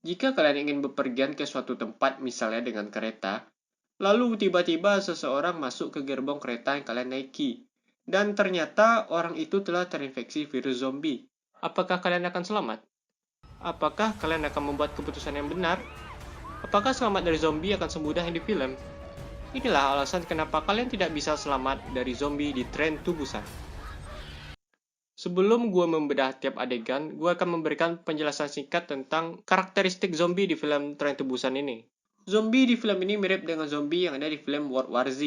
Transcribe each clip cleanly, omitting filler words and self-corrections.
Jika kalian ingin bepergian ke suatu tempat, misalnya dengan kereta, lalu tiba-tiba seseorang masuk ke gerbong kereta yang kalian naiki, dan ternyata orang itu telah terinfeksi virus zombie. Apakah kalian akan selamat? Apakah kalian akan membuat keputusan yang benar? Apakah selamat dari zombie akan semudah yang di film? Inilah alasan kenapa kalian tidak bisa selamat dari zombie di Train to Busan. Sebelum gue membedah tiap adegan, gue akan memberikan penjelasan singkat tentang karakteristik zombie di film Train to Busan ini. Zombie di film ini mirip dengan zombie yang ada di film World War Z.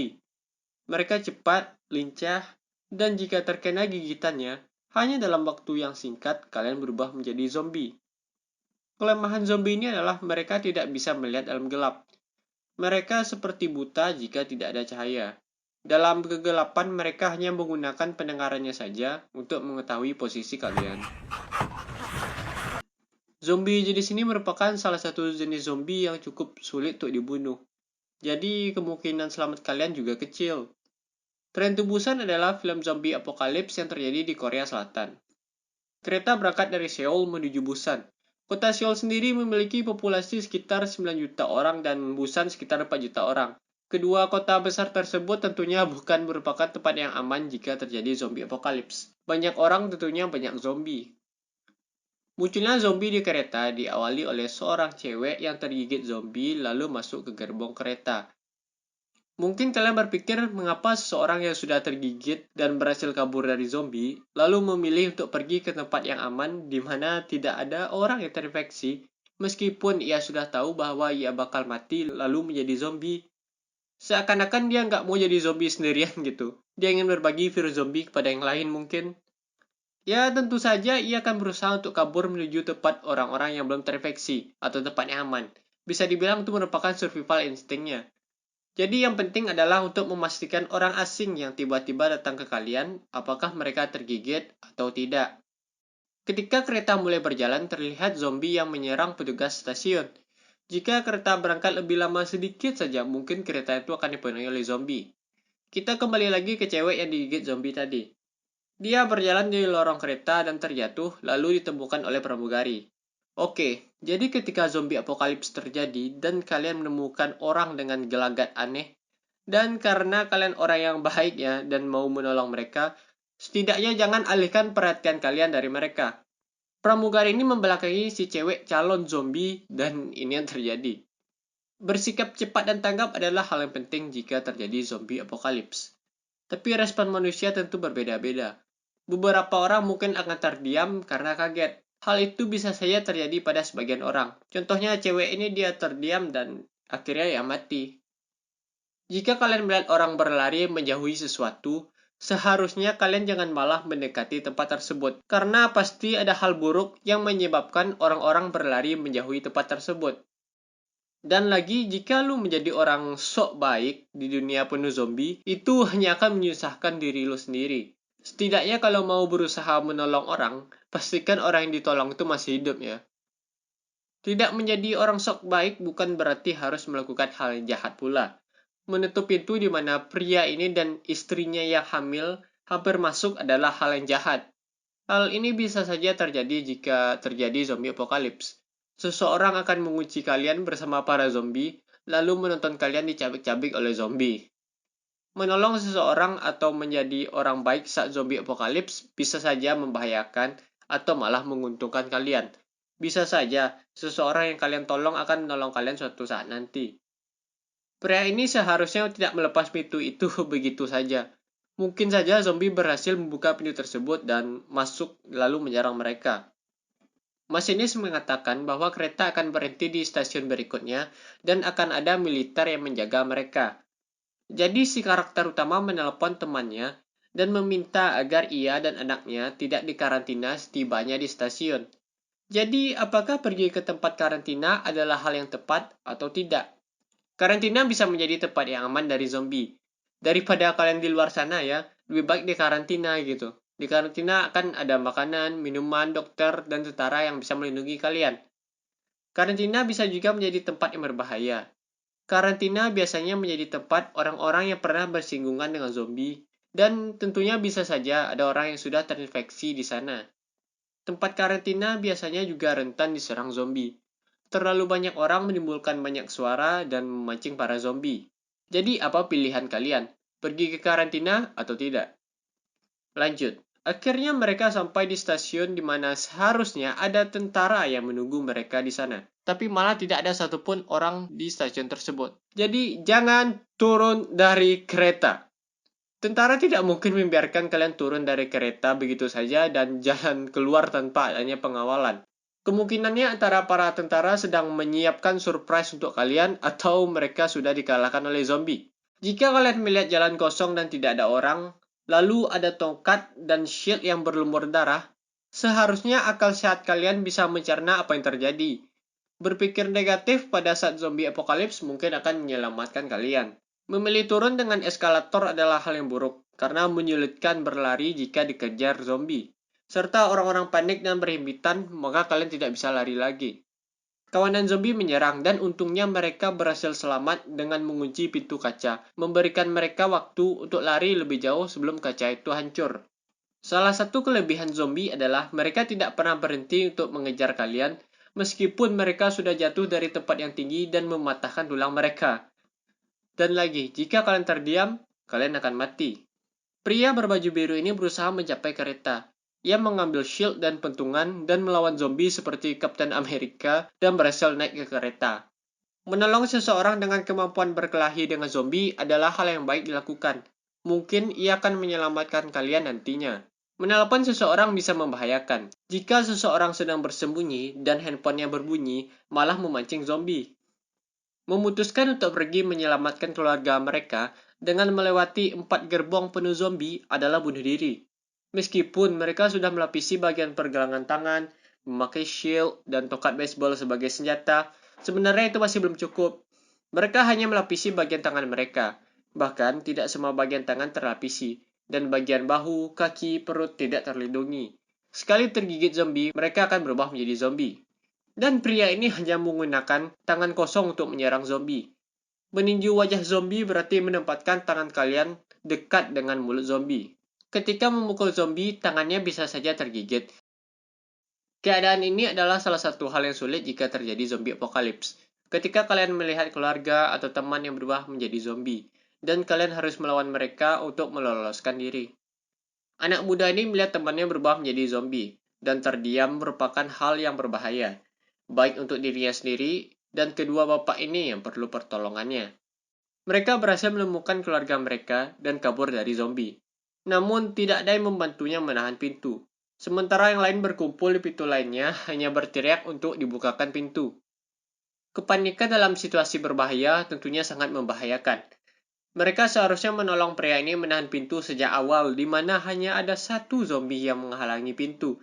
Mereka cepat, lincah, dan jika terkena gigitannya, hanya dalam waktu yang singkat kalian berubah menjadi zombie. Kelemahan zombie ini adalah mereka tidak bisa melihat dalam gelap. Mereka seperti buta jika tidak ada cahaya. Dalam kegelapan, mereka hanya menggunakan pendengarannya saja untuk mengetahui posisi kalian. Zombie jenis ini merupakan salah satu jenis zombie yang cukup sulit untuk dibunuh. Jadi, kemungkinan selamat kalian juga kecil. Train to Busan adalah film zombie apokalips yang terjadi di Korea Selatan. Kereta berangkat dari Seoul menuju Busan. Kota Seoul sendiri memiliki populasi sekitar 9 juta orang dan Busan sekitar 4 juta orang. Kedua kota besar tersebut tentunya bukan merupakan tempat yang aman jika terjadi zombie apokalips. Banyak orang tentunya banyak zombie. Munculnya zombie di kereta diawali oleh seorang cewek yang tergigit zombie lalu masuk ke gerbong kereta. Mungkin kalian berpikir mengapa seseorang yang sudah tergigit dan berhasil kabur dari zombie, lalu memilih untuk pergi ke tempat yang aman di mana tidak ada orang yang terinfeksi, meskipun ia sudah tahu bahwa ia bakal mati lalu menjadi zombie. Seakan-akan dia nggak mau jadi zombie sendirian gitu. Dia ingin berbagi virus zombie kepada yang lain mungkin. Ya tentu saja ia akan berusaha untuk kabur menuju tempat orang-orang yang belum terinfeksi, atau tempat yang aman. Bisa dibilang itu merupakan survival instingnya. Jadi yang penting adalah untuk memastikan orang asing yang tiba-tiba datang ke kalian, apakah mereka tergigit atau tidak. Ketika kereta mulai berjalan, terlihat zombie yang menyerang petugas stasiun. Jika kereta berangkat lebih lama sedikit saja, mungkin kereta itu akan dipenuhi oleh zombie. Kita kembali lagi ke cewek yang digigit zombie tadi. Dia berjalan di lorong kereta dan terjatuh, lalu ditemukan oleh pramugari. Oke, jadi ketika zombie apokalips terjadi dan kalian menemukan orang dengan gelagat aneh, dan karena kalian orang yang baik ya dan mau menolong mereka, setidaknya jangan alihkan perhatian kalian dari mereka. Pramugari ini membelakangi si cewek calon zombie dan ini yang terjadi. Bersikap cepat dan tanggap adalah hal yang penting jika terjadi zombie apokalips. Tapi respon manusia tentu berbeda-beda. Beberapa orang mungkin akan terdiam karena kaget. Hal itu bisa saja terjadi pada sebagian orang. Contohnya cewek ini dia terdiam dan akhirnya ya mati. Jika kalian melihat orang berlari menjauhi sesuatu, seharusnya kalian jangan malah mendekati tempat tersebut. Karena pasti ada hal buruk yang menyebabkan orang-orang berlari menjauhi tempat tersebut. Dan lagi, jika lu menjadi orang sok baik di dunia penuh zombie, itu hanya akan menyusahkan diri lu sendiri. Setidaknya kalau mau berusaha menolong orang, pastikan orang yang ditolong itu masih hidup ya. Tidak menjadi orang sok baik bukan berarti harus melakukan hal yang jahat pula. Menutup pintu di mana pria ini dan istrinya yang hamil hampir masuk adalah hal yang jahat. Hal ini bisa saja terjadi jika terjadi zombie apokalips. Seseorang akan mengunci kalian bersama para zombie, lalu menonton kalian dicabik-cabik oleh zombie. Menolong seseorang atau menjadi orang baik saat zombie apokalips bisa saja membahayakan atau malah menguntungkan kalian. Bisa saja, seseorang yang kalian tolong akan menolong kalian suatu saat nanti. Pria ini seharusnya tidak melepas pintu itu begitu saja. Mungkin saja zombie berhasil membuka pintu tersebut dan masuk lalu menyerang mereka. Masinis mengatakan bahwa kereta akan berhenti di stasiun berikutnya dan akan ada militer yang menjaga mereka. Jadi si karakter utama menelpon temannya dan meminta agar ia dan anaknya tidak dikarantina setibanya di stasiun. Jadi apakah pergi ke tempat karantina adalah hal yang tepat atau tidak? Karantina bisa menjadi tempat yang aman dari zombie. Daripada kalian di luar sana ya, lebih baik di karantina gitu. Di karantina akan ada makanan, minuman, dokter, dan tentara yang bisa melindungi kalian. Karantina bisa juga menjadi tempat yang berbahaya. Karantina biasanya menjadi tempat orang-orang yang pernah bersinggungan dengan zombie, dan tentunya bisa saja ada orang yang sudah terinfeksi di sana. Tempat karantina biasanya juga rentan diserang zombie. terlalu banyak orang menimbulkan banyak suara dan memancing para zombie. Jadi apa pilihan kalian? Pergi ke karantina atau tidak? Lanjut. Akhirnya mereka sampai di stasiun di mana seharusnya ada tentara yang menunggu mereka di sana. Tapi malah tidak ada satupun orang di stasiun tersebut. Jadi jangan turun dari kereta. Tentara tidak mungkin membiarkan kalian turun dari kereta begitu saja dan jalan keluar tanpa adanya pengawalan. Kemungkinannya antara para tentara sedang menyiapkan surprise untuk kalian atau mereka sudah dikalahkan oleh zombie. Jika kalian melihat jalan kosong dan tidak ada orang, lalu ada tongkat dan shield yang berlumur darah, seharusnya akal sehat kalian bisa mencerna apa yang terjadi. Berpikir negatif pada saat zombie apokalips mungkin akan menyelamatkan kalian. Memilih turun dengan eskalator adalah hal yang buruk, karena menyulitkan berlari jika dikejar zombie. Serta orang-orang panik dan berhimpitan, maka kalian tidak bisa lari lagi. Kawanan zombie menyerang dan untungnya mereka berhasil selamat dengan mengunci pintu kaca, memberikan mereka waktu untuk lari lebih jauh sebelum kaca itu hancur. Salah satu kelebihan zombie adalah mereka tidak pernah berhenti untuk mengejar kalian, meskipun mereka sudah jatuh dari tempat yang tinggi dan mematahkan tulang mereka. Dan lagi, jika kalian terdiam, kalian akan mati. Pria berbaju biru ini berusaha mencapai kereta. Ia mengambil shield dan pentungan dan melawan zombie seperti Kapten Amerika dan berhasil naik ke kereta. Menolong seseorang dengan kemampuan berkelahi dengan zombie adalah hal yang baik dilakukan. Mungkin ia akan menyelamatkan kalian nantinya. Menelepon seseorang bisa membahayakan. Jika seseorang sedang bersembunyi dan handphonenya berbunyi, malah memancing zombie. Memutuskan untuk pergi menyelamatkan keluarga mereka dengan melewati 4 gerbong penuh zombie adalah bunuh diri. Meskipun mereka sudah melapisi bagian pergelangan tangan, memakai shield dan tongkat baseball sebagai senjata, sebenarnya itu masih belum cukup. Mereka hanya melapisi bagian tangan mereka. Bahkan tidak semua bagian tangan terlapisi, dan bagian bahu, kaki, perut tidak terlindungi. Sekali tergigit zombie, mereka akan berubah menjadi zombie. Dan pria ini hanya menggunakan tangan kosong untuk menyerang zombie. Meninju wajah zombie berarti menempatkan tangan kalian dekat dengan mulut zombie. Ketika memukul zombie, tangannya bisa saja tergigit. Keadaan ini adalah salah satu hal yang sulit jika terjadi zombie apokalips. Ketika kalian melihat keluarga atau teman yang berubah menjadi zombie, dan kalian harus melawan mereka untuk meloloskan diri. Anak muda ini melihat temannya berubah menjadi zombie, dan terdiam merupakan hal yang berbahaya, baik untuk dirinya sendiri dan kedua bapak ini yang perlu pertolongannya. Mereka berhasil menemukan keluarga mereka dan kabur dari zombie. Namun tidak ada yang membantunya menahan pintu. Sementara yang lain berkumpul di pintu lainnya hanya berteriak untuk dibukakan pintu. Kepanikan dalam situasi berbahaya tentunya sangat membahayakan. Mereka seharusnya menolong pria ini menahan pintu sejak awal, di mana hanya ada satu zombie yang menghalangi pintu.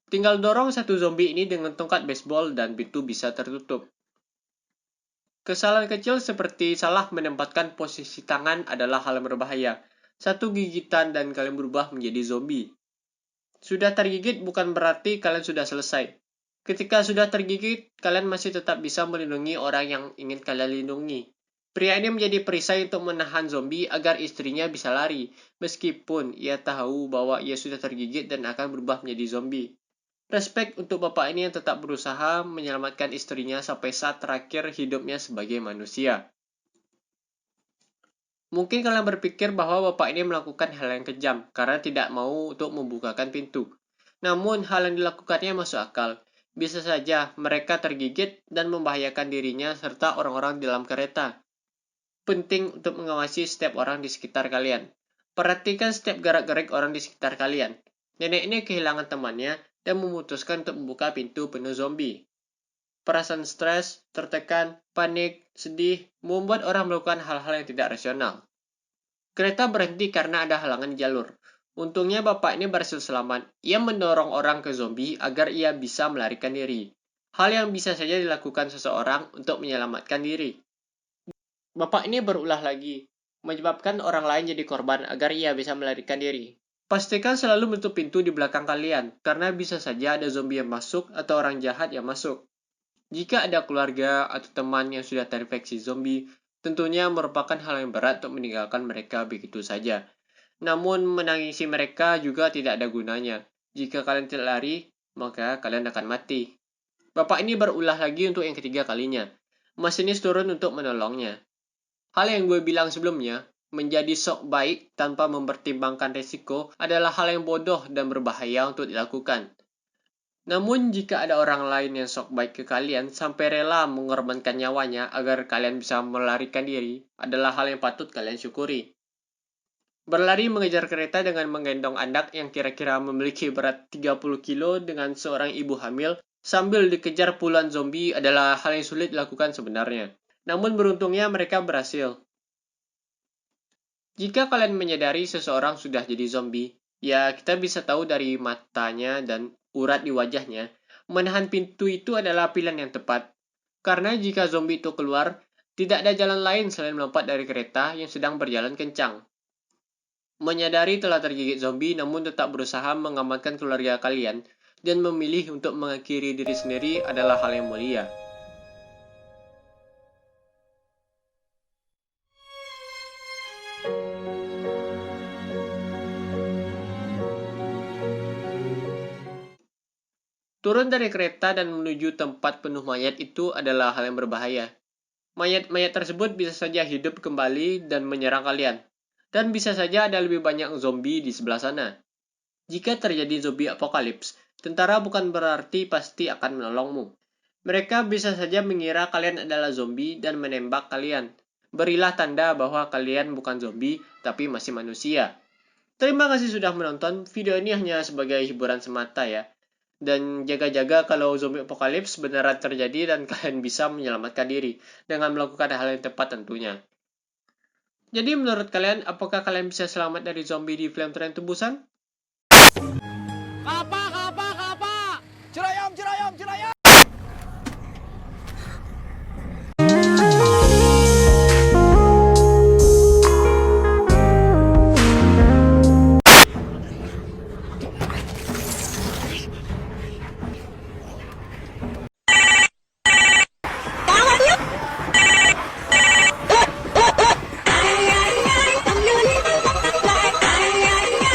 Tinggal dorong satu zombie ini dengan tongkat baseball dan pintu bisa tertutup. Kesalahan kecil seperti salah menempatkan posisi tangan adalah hal yang berbahaya. Satu gigitan dan kalian berubah menjadi zombie. Sudah tergigit bukan berarti kalian sudah selesai. Ketika sudah tergigit, kalian masih tetap bisa melindungi orang yang ingin kalian lindungi. Pria ini menjadi perisai untuk menahan zombie agar istrinya bisa lari, meskipun ia tahu bahwa ia sudah tergigit dan akan berubah menjadi zombie. Respek untuk bapak ini yang tetap berusaha menyelamatkan istrinya sampai saat terakhir hidupnya sebagai manusia. Mungkin kalian berpikir bahwa bapak ini melakukan hal yang kejam karena tidak mau untuk membukakan pintu. Namun hal yang dilakukannya masuk akal. Bisa saja mereka tergigit dan membahayakan dirinya serta orang-orang di dalam kereta. Penting untuk mengawasi setiap orang di sekitar kalian. Perhatikan setiap gerak-gerik orang di sekitar kalian. Nenek ini kehilangan temannya dan memutuskan untuk membuka pintu penuh zombie. Perasaan stres, tertekan, panik, sedih, membuat orang melakukan hal-hal yang tidak rasional. Kereta berhenti karena ada halangan di jalur. Untungnya bapak ini berhasil selamat. Ia mendorong orang ke zombie agar ia bisa melarikan diri. Hal yang bisa saja dilakukan seseorang untuk menyelamatkan diri. Bapak ini berulah lagi, menyebabkan orang lain jadi korban agar ia bisa melarikan diri. Pastikan selalu menutup pintu di belakang kalian, karena bisa saja ada zombie yang masuk atau orang jahat yang masuk. Jika ada keluarga atau teman yang sudah terinfeksi zombie, tentunya merupakan hal yang berat untuk meninggalkan mereka begitu saja. Namun menangisi mereka juga tidak ada gunanya. Jika kalian tidak lari, maka kalian akan mati. Bapak ini berulah lagi untuk yang ketiga kalinya. Masinis turun untuk menolongnya. Hal yang gue bilang sebelumnya, menjadi sok baik tanpa mempertimbangkan resiko adalah hal yang bodoh dan berbahaya untuk dilakukan. Namun jika ada orang lain yang sok baik ke kalian sampai rela mengorbankan nyawanya agar kalian bisa melarikan diri, adalah hal yang patut kalian syukuri. Berlari mengejar kereta dengan menggendong anak yang kira-kira memiliki berat 30 kilo dengan seorang ibu hamil sambil dikejar puluhan zombie adalah hal yang sulit dilakukan sebenarnya. Namun beruntungnya mereka berhasil. Jika kalian menyadari seseorang sudah jadi zombie, ya kita bisa tahu dari matanya dan urat di wajahnya, menahan pintu itu adalah pilihan yang tepat. Karena jika zombie itu keluar, tidak ada jalan lain selain melompat dari kereta yang sedang berjalan kencang. Menyadari telah tergigit zombie namun tetap berusaha mengamankan keluarga kalian dan memilih untuk mengakhiri diri sendiri adalah hal yang mulia. Turun dari kereta dan menuju tempat penuh mayat itu adalah hal yang berbahaya. Mayat-mayat tersebut bisa saja hidup kembali dan menyerang kalian. Dan bisa saja ada lebih banyak zombie di sebelah sana. Jika terjadi zombie apokalips, tentara bukan berarti pasti akan menolongmu. Mereka bisa saja mengira kalian adalah zombie dan menembak kalian. Berilah tanda bahwa kalian bukan zombie, tapi masih manusia. Terima kasih sudah menonton. Video ini hanya sebagai hiburan semata ya. Dan jaga-jaga kalau zombie apokalips beneran terjadi dan kalian bisa menyelamatkan diri dengan melakukan hal yang tepat tentunya. Jadi menurut kalian, apakah kalian bisa selamat dari zombie di film Tren Busan?